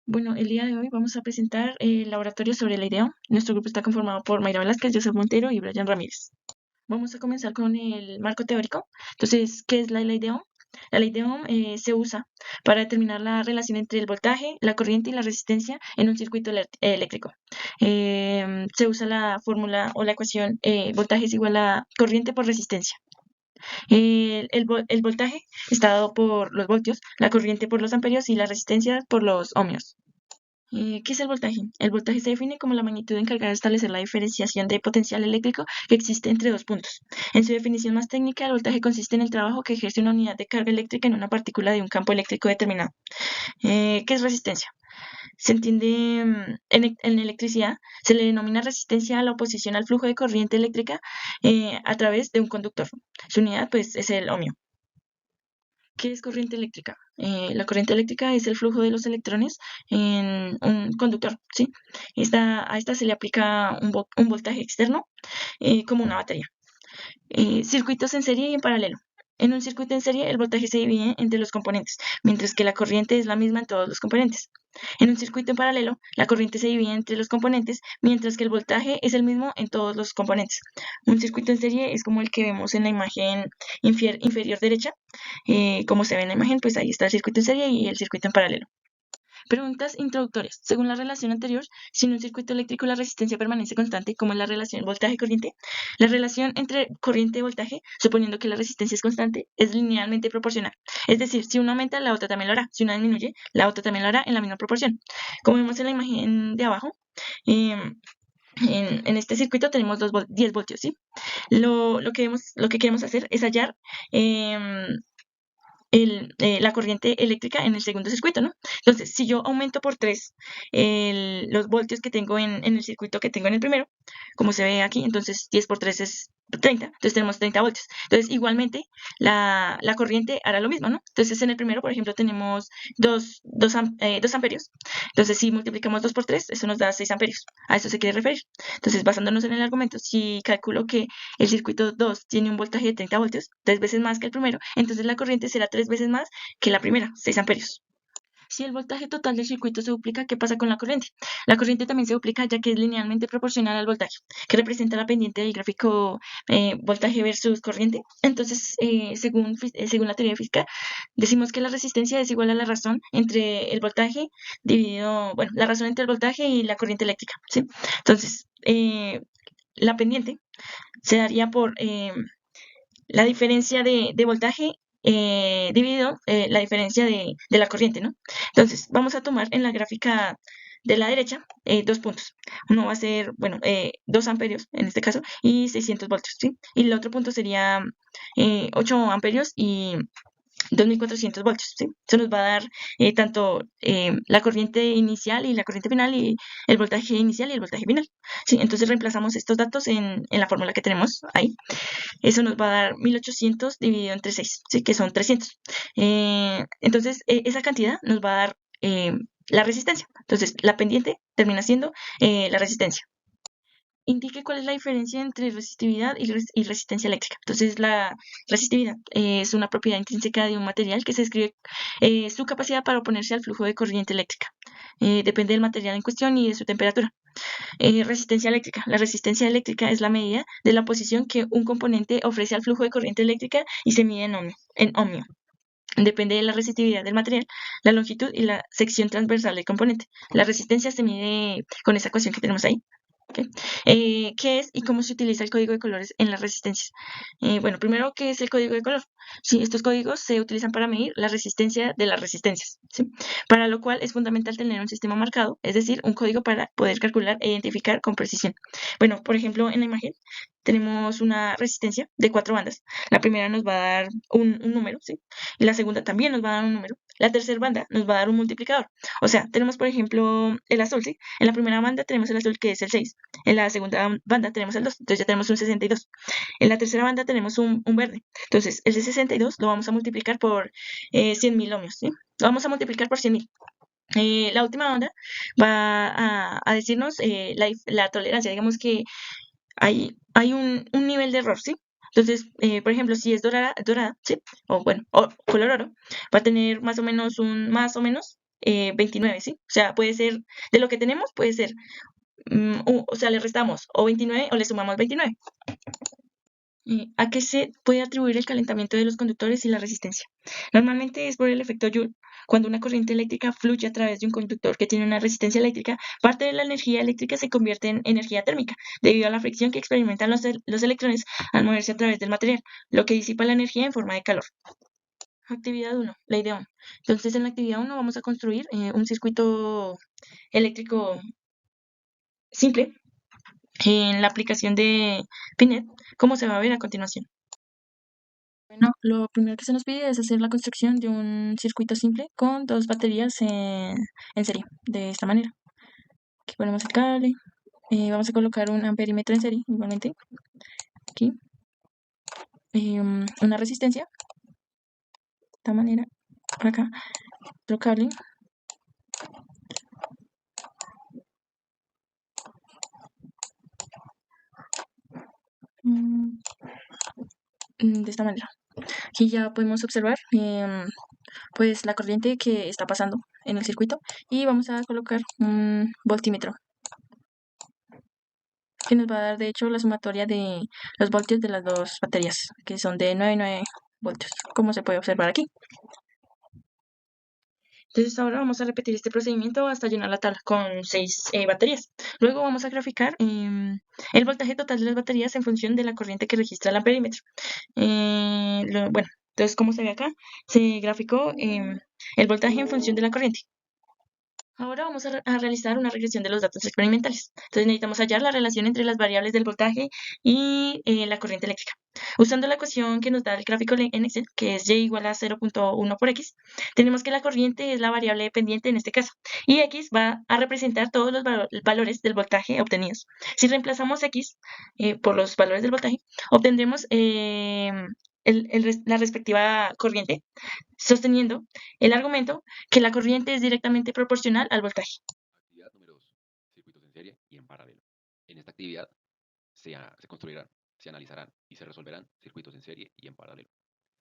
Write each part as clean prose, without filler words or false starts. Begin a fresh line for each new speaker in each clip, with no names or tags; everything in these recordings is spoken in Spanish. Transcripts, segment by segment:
Bueno, el día de hoy vamos a presentar el laboratorio sobre la IDEO. Nuestro grupo está conformado por Mayra Velázquez, Joseph Montero y Brian Ramírez. Vamos a comenzar con el marco teórico. Entonces, ¿qué es la ley de Ohm? La ley de Ohm se usa para determinar la relación entre el voltaje, la corriente y la resistencia en un circuito eléctrico. Se usa la fórmula o la ecuación voltaje es igual a corriente por resistencia. El voltaje está dado por los voltios, la corriente por los amperios y la resistencia por los ohmios. ¿Qué es el voltaje? El voltaje se define como la magnitud encargada de establecer la diferenciación de potencial eléctrico que existe entre dos puntos. En su definición más técnica, el voltaje consiste en el trabajo que ejerce una unidad de carga eléctrica en una partícula de un campo eléctrico determinado. ¿Qué es resistencia? Se entiende en electricidad, se le denomina resistencia a la oposición al flujo de corriente eléctrica a través de un conductor. Su unidad, pues, es el ohmio. ¿Qué es corriente eléctrica? La corriente eléctrica es el flujo de los electrones en un conductor, ¿sí? A esta se le aplica un voltaje externo como una batería. Circuitos en serie y en paralelo. En un circuito en serie, el voltaje se divide entre los componentes, mientras que la corriente es la misma en todos los componentes. En un circuito en paralelo, la corriente se divide entre los componentes, mientras que el voltaje es el mismo en todos los componentes. Un circuito en serie es como el que vemos en la imagen inferior derecha. Como se ve en la imagen, pues ahí está el circuito en serie y el circuito en paralelo. Preguntas introductorias. Según la relación anterior, si en un circuito eléctrico la resistencia permanece constante, como es la relación voltaje-corriente, la relación entre corriente y voltaje, suponiendo que la resistencia es constante, es linealmente proporcional. Es decir, si una aumenta, la otra también lo hará. Si una disminuye, la otra también lo hará en la misma proporción. Como vemos en la imagen de abajo, en este circuito tenemos 10 voltios, ¿sí? Lo que queremos hacer es hallar la corriente eléctrica en el segundo circuito, ¿no? Entonces, si yo aumento por 3 los voltios que tengo en el circuito que tengo en el primero, como se ve aquí, entonces 10 por 3 es 30, entonces tenemos 30 voltios. Entonces, igualmente, la corriente hará lo mismo, ¿no? Entonces, en el primero, por ejemplo, tenemos 2 amperios. Entonces, si multiplicamos 2 por 3, eso nos da 6 amperios. A eso se quiere referir. Entonces, basándonos en el argumento, si calculo que el circuito 2 tiene un voltaje de 30 voltios, 3 veces más que el primero, entonces la corriente será 3 veces más que la primera, 6 amperios. Si el voltaje total del circuito se duplica, ¿qué pasa con la corriente? La corriente también se duplica ya que es linealmente proporcional al voltaje, que representa la pendiente del gráfico voltaje versus corriente. Entonces, según la teoría de física, decimos que la resistencia es igual a la razón entre el voltaje dividido, bueno, la razón entre el voltaje y la corriente eléctrica, ¿sí? Entonces, la pendiente se daría por la diferencia de voltaje dividido la diferencia de la corriente, ¿no? Entonces, vamos a tomar en la gráfica de la derecha 2 puntos. Uno va a ser, bueno, 2 amperios en este caso y 600 voltios, ¿sí? Y el otro punto sería 8 amperios y 2400 voltios, ¿sí? Eso nos va a dar tanto la corriente inicial y la corriente final y el voltaje inicial y el voltaje final, ¿sí? Entonces reemplazamos estos datos en la fórmula que tenemos ahí. Eso nos va a dar 1800 dividido entre 6, ¿sí? Que son 300. Entonces, esa cantidad nos va a dar la resistencia. Entonces, la pendiente termina siendo la resistencia. Indique cuál es la diferencia entre resistividad y resistencia eléctrica. Entonces, la resistividad es una propiedad intrínseca de un material que se describe su capacidad para oponerse al flujo de corriente eléctrica. Depende del material en cuestión y de su temperatura. Resistencia eléctrica. La resistencia eléctrica es la medida de la oposición que un componente ofrece al flujo de corriente eléctrica y se mide en ohmio. Depende de la resistividad del material, la longitud y la sección transversal del componente. La resistencia se mide con esa ecuación que tenemos ahí. ¿Okay? ¿Qué es y cómo se utiliza el código de colores en las resistencias? Bueno, primero, ¿qué es el código de color? Sí, estos códigos se utilizan para medir la resistencia de las resistencias, ¿sí? Para lo cual es fundamental tener un sistema marcado, es decir, un código para poder calcular e identificar con precisión. Bueno, por ejemplo, en la imagen tenemos una resistencia de 4 bandas. La primera nos va a dar un número, ¿sí? Y la segunda también nos va a dar un número. La tercera banda nos va a dar un multiplicador. O sea, tenemos, por ejemplo, el azul, ¿sí? En la primera banda tenemos el azul que es el 6. En la segunda banda tenemos el 2. Entonces ya tenemos un 62. En la tercera banda tenemos un verde. Entonces, el de 62 lo vamos a multiplicar por 100.000 ohmios, ¿sí? Lo vamos a multiplicar por 100.000. La última banda va a decirnos la tolerancia. Digamos que hay un nivel de error, ¿sí? Entonces, por ejemplo, si es dorada, ¿sí? O bueno, o color oro, va a tener más o menos 29, ¿sí? O sea, puede ser, de lo que tenemos, puede ser, o sea, le restamos o 29 o le sumamos 29. ¿A qué se puede atribuir el calentamiento de los conductores y la resistencia? Normalmente es por el efecto Joule. Cuando una corriente eléctrica fluye a través de un conductor que tiene una resistencia eléctrica, parte de la energía eléctrica se convierte en energía térmica, debido a la fricción que experimentan los electrones al moverse a través del material, lo que disipa la energía en forma de calor. Actividad 1, la idea 1. Entonces, en la actividad 1 vamos a construir un circuito eléctrico simple en la aplicación de Pinet, como se va a ver a continuación. Bueno, lo primero que se nos pide es hacer la construcción de un circuito simple con dos baterías en serie, de esta manera. Aquí ponemos el cable, vamos a colocar un amperímetro en serie, igualmente, aquí, una resistencia, de esta manera, por acá, otro cable, mm, de esta manera. Aquí ya podemos observar pues la corriente que está pasando en el circuito y vamos a colocar un voltímetro que nos va a dar de hecho la sumatoria de los voltios de las dos baterías, que son de 9,9 voltios, como se puede observar aquí. Entonces ahora vamos a repetir este procedimiento hasta llenar la tabla con 6 baterías. Luego vamos a graficar el voltaje total de las baterías en función de la corriente que registra el amperímetro. Bueno, entonces como se ve acá, se graficó el voltaje en función de la corriente. Ahora vamos a realizar una regresión de los datos experimentales. Entonces necesitamos hallar la relación entre las variables del voltaje y la corriente eléctrica. Usando la ecuación que nos da el gráfico en Excel, que es y igual a 0.1 por x, tenemos que la corriente es la variable dependiente en este caso, y x va a representar todos los valores del voltaje obtenidos. Si reemplazamos x por los valores del voltaje, obtendremos la respectiva corriente, sosteniendo el argumento que la corriente es directamente proporcional al voltaje.
Actividad número 2. Circuitos en serie y en paralelo. En esta actividad se construirán, se analizarán y se resolverán circuitos en serie y en paralelo,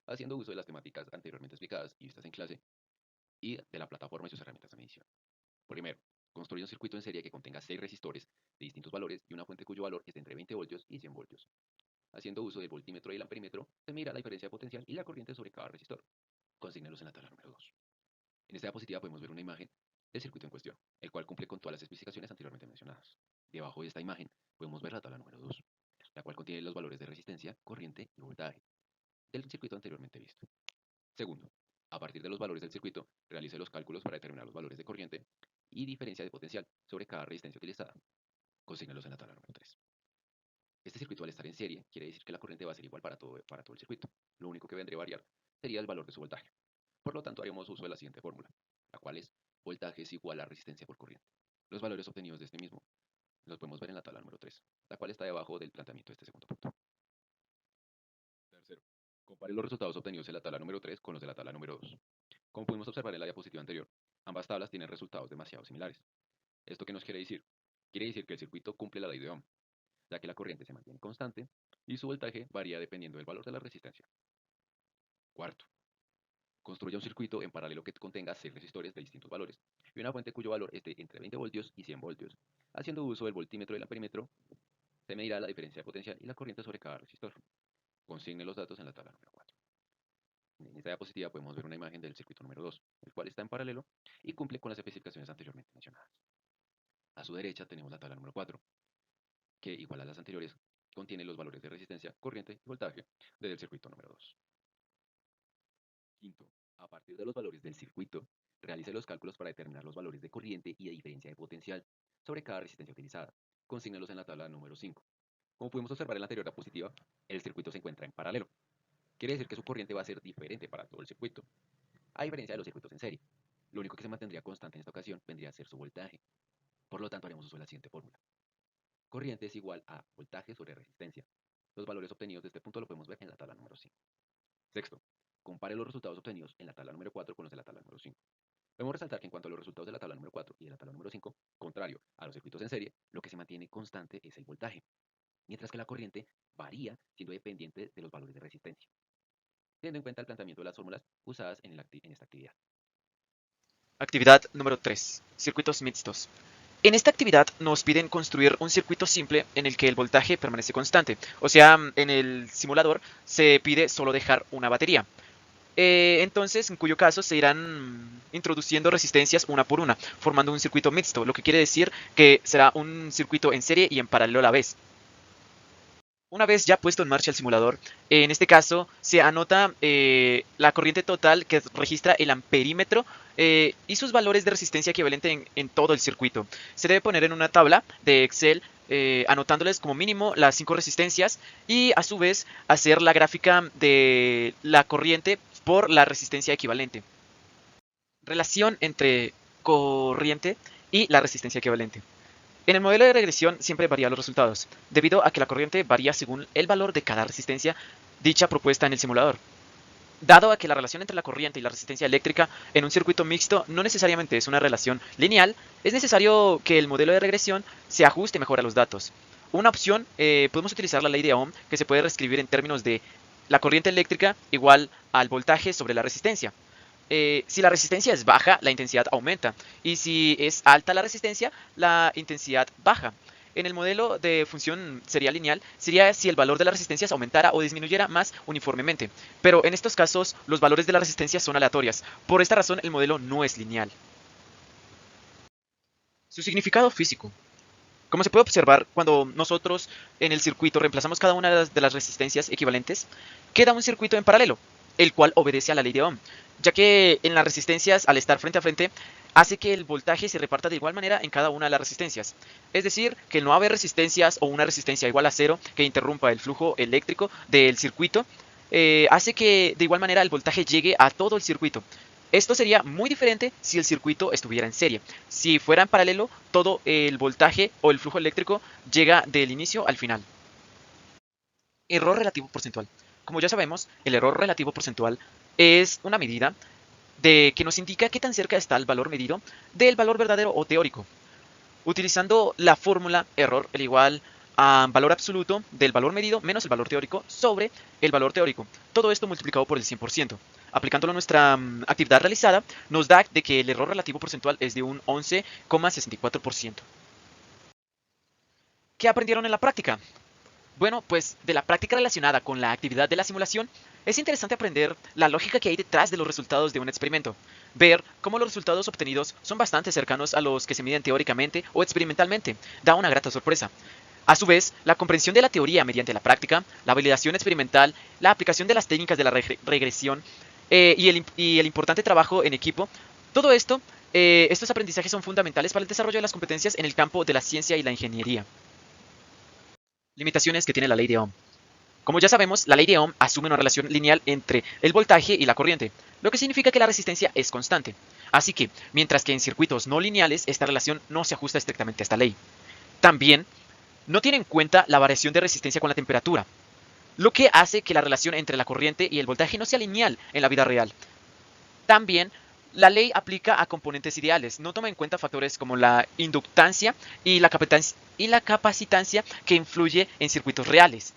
haciendo uso de las temáticas anteriormente explicadas y vistas en clase y de la plataforma y sus herramientas de medición. Primero, construir un circuito en serie que contenga 6 resistores de distintos valores y una fuente cuyo valor esté entre 20 voltios y 100 voltios. Haciendo uso del voltímetro y el amperímetro, se mira la diferencia de potencial y la corriente sobre cada resistor. Consígnelos en la tabla número 2. En esta diapositiva podemos ver una imagen del circuito en cuestión, el cual cumple con todas las especificaciones anteriormente mencionadas. Debajo de esta imagen podemos ver la tabla número 2, la cual contiene los valores de resistencia, corriente y voltaje del circuito anteriormente visto. Segundo, a partir de los valores del circuito, realice los cálculos para determinar los valores de corriente y diferencia de potencial sobre cada resistencia utilizada. Consígnelos en la tabla número 3. Este circuito, al estar en serie, quiere decir que la corriente va a ser igual para todo el circuito. Lo único que vendría a variar sería el valor de su voltaje. Por lo tanto, haremos uso de la siguiente fórmula, la cual es voltaje es igual a resistencia por corriente. Los valores obtenidos de este mismo los podemos ver en la tabla número 3, la cual está debajo del planteamiento de este segundo punto. Tercero, compare los resultados obtenidos en la tabla número 3 con los de la tabla número 2. Como pudimos observar en la diapositiva anterior, ambas tablas tienen resultados demasiado similares. ¿Esto qué nos quiere decir? Quiere decir que el circuito cumple la ley de Ohm, ya que la corriente se mantiene constante y su voltaje varía dependiendo del valor de la resistencia. Cuarto, construya un circuito en paralelo que contenga 6 resistores de distintos valores y una fuente cuyo valor esté entre 20 voltios y 100 voltios. Haciendo uso del voltímetro y el amperímetro, se medirá la diferencia de potencial y la corriente sobre cada resistor. Consigne los datos en la tabla número 4. En esta diapositiva podemos ver una imagen del circuito número 2, el cual está en paralelo y cumple con las especificaciones anteriormente mencionadas. A su derecha tenemos la tabla número 4, que, igual a las anteriores, contiene los valores de resistencia, corriente y voltaje del circuito número 2. Quinto, a partir de los valores del circuito, realice los cálculos para determinar los valores de corriente y de diferencia de potencial sobre cada resistencia utilizada. Consígnelos en la tabla número 5. Como pudimos observar en la anterior diapositiva, el circuito se encuentra en paralelo. Quiere decir que su corriente va a ser diferente para todo el circuito, a diferencia de los circuitos en serie. Lo único que se mantendría constante en esta ocasión vendría a ser su voltaje. Por lo tanto, haremos uso de la siguiente fórmula. Corriente es igual a voltaje sobre resistencia. Los valores obtenidos de este punto lo podemos ver en la tabla número 5. Sexto, compare los resultados obtenidos en la tabla número 4 con los de la tabla número 5. Podemos resaltar que en cuanto a los resultados de la tabla número 4 y de la tabla número 5, contrario a los circuitos en serie, lo que se mantiene constante es el voltaje, mientras que la corriente varía siendo dependiente de los valores de resistencia, teniendo en cuenta el planteamiento de las fórmulas usadas en esta actividad.
Actividad número 3. Circuitos mixtos. En esta actividad nos piden construir un circuito simple en el que el voltaje permanece constante. O sea, en el simulador se pide solo dejar una batería. Entonces, en cuyo caso se irán introduciendo resistencias una por una, formando un circuito mixto, lo que quiere decir que será un circuito en serie y en paralelo a la vez. Una vez ya puesto en marcha el simulador, en este caso se anota la corriente total que registra el amperímetro y sus valores de resistencia equivalente en todo el circuito. Se debe poner en una tabla de Excel anotándoles como mínimo las 5 resistencias y a su vez hacer la gráfica de la corriente por la resistencia equivalente. Relación entre corriente y la resistencia equivalente. En el modelo de regresión siempre varían los resultados, debido a que la corriente varía según el valor de cada resistencia dicha propuesta en el simulador. Dado a que la relación entre la corriente y la resistencia eléctrica en un circuito mixto no necesariamente es una relación lineal, es necesario que el modelo de regresión se ajuste mejor a los datos. Una opción, podemos utilizar la ley de Ohm, que se puede reescribir en términos de la corriente eléctrica igual al voltaje sobre la resistencia. Si la resistencia es baja, la intensidad aumenta. Y si es alta la resistencia, la intensidad baja. En el modelo de función serial lineal sería si el valor de las resistencias aumentara o disminuyera más uniformemente. Pero en estos casos los valores de las resistencias son aleatorias. Por esta razón el modelo no es lineal. Su significado físico. Como se puede observar, cuando nosotros en el circuito reemplazamos cada una de las resistencias equivalentes, queda un circuito en paralelo, el cual obedece a la ley de Ohm, ya que en las resistencias, al estar frente a frente, hace que el voltaje se reparta de igual manera en cada una de las resistencias. Es decir, que no haber resistencias o una resistencia igual a cero que interrumpa el flujo eléctrico del circuito, hace que de igual manera el voltaje llegue a todo el circuito. Esto sería muy diferente si el circuito estuviera en serie. Si fuera en paralelo, todo el voltaje o el flujo eléctrico llega del inicio al final. Error relativo porcentual. Como ya sabemos, el error relativo porcentual es una medida que nos indica qué tan cerca está el valor medido del valor verdadero o teórico. Utilizando la fórmula error el igual a valor absoluto del valor medido menos el valor teórico sobre el valor teórico. Todo esto multiplicado por el 100%. Aplicándolo a nuestra actividad realizada, nos da de que el error relativo porcentual es de un 11,64%. ¿Qué aprendieron en la práctica? Bueno, pues de la práctica relacionada con la actividad de la simulación, es interesante aprender la lógica que hay detrás de los resultados de un experimento. Ver cómo los resultados obtenidos son bastante cercanos a los que se miden teóricamente o experimentalmente. Da una grata sorpresa. A su vez, la comprensión de la teoría mediante la práctica, la validación experimental, la aplicación de las técnicas de la regresión y el importante trabajo en equipo, todo esto, estos aprendizajes son fundamentales para el desarrollo de las competencias en el campo de la ciencia y la ingeniería. Limitaciones que tiene la ley de Ohm. Como ya sabemos, la ley de Ohm asume una relación lineal entre el voltaje y la corriente, lo que significa que la resistencia es constante. Así que, mientras que en circuitos no lineales esta relación no se ajusta estrictamente a esta ley. También, no tiene en cuenta la variación de resistencia con la temperatura, lo que hace que la relación entre la corriente y el voltaje no sea lineal en la vida real. También, la ley aplica a componentes ideales, no toma en cuenta factores como la inductancia y la capacitancia que influye en circuitos reales.